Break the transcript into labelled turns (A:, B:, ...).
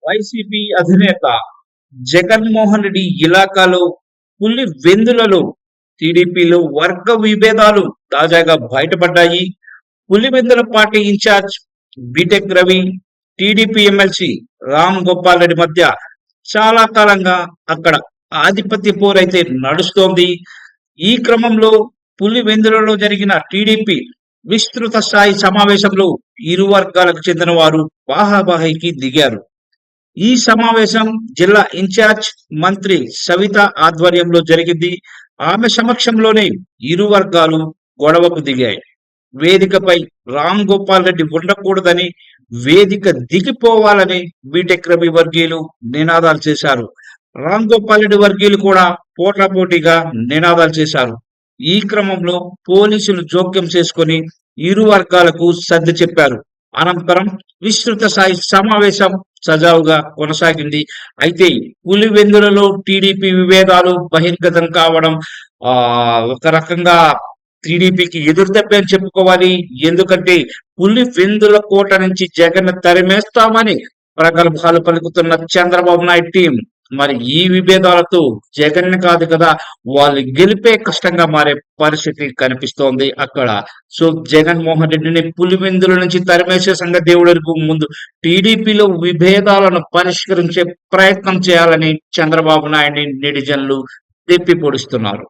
A: YCP అధినేత జగన్మోహన్ రెడ్డి ఇలాకాలో పులి వెందులలో టీడీపీలో వర్గ విభేదాలు తాజాగా బయటపడ్డాయి. Pulivendula party incharge BTech Ravi, TDP MLC Ram Gopal Reddy మధ్య చాలా కాలంగా అక్కడ ఆధిపత్య పోరైతే నడుస్తోంది. ఈ క్రమంలో పులివెందులలో జరిగిన టీడీపీ విస్తృత స్థాయి సమావేశంలో ఇరు వర్గాలకు చెందిన వారు బాహాబాహికి దిగారు. ఈ సమావేశం జిల్లా ఇన్ఛార్జ్ మంత్రి సవిత ఆధ్వర్యంలో జరిగింది. ఆమె సమక్షంలోనే ఇరు వర్గాలు గొడవకు దిగాయి. వేదికపై రామ్ గోపాల్ రెడ్డి ఉండకూడదని, వేదిక దిగిపోవాలని బీటెక్ రవి వర్గీయులు నినాదాలు చేశారు. రామ్ గోపాల్ రెడ్డి వర్గీయులు కూడా పోటాపోటీగా నినాదాలు చేశారు. ఈ క్రమంలో పోలీసులు జోక్యం చేసుకొని ఇరు వర్గాలకు సర్ది చెప్పారు. అనంతరం విస్తృత స్థాయి సమావేశం సజావుగా కొనసాగింది. అయితే పులివెందులలో టీడీపీ విభేదాలు బహిర్గతం కావడం ఒక రకంగా టీడీపీకి ఎదురుదెబ్బ అని చెప్పుకోవాలి. ఎందుకంటే పులివెందుల కోట నుంచి జగన్ తరిమేస్తామని ప్రగల్భాలు పలుకుతున్న చంద్రబాబు నాయుడు టీం మరి ఈ విభేదాలతో జగన్ కాదు కదా, వాళ్ళు గెలిపే కష్టంగా మారే పరిస్థితి కనిపిస్తోంది అక్కడ. సో జగన్మోహన్ రెడ్డిని పులివెందుల నుంచి తరిమేసే సంగతి దేవుడికి ముందు టీడీపీలో విభేదాలను పరిష్కరించే ప్రయత్నం చేయాలని చంద్రబాబు నాయుడిని నెటిజన్లు తిప్పి పొడుస్తున్నారు.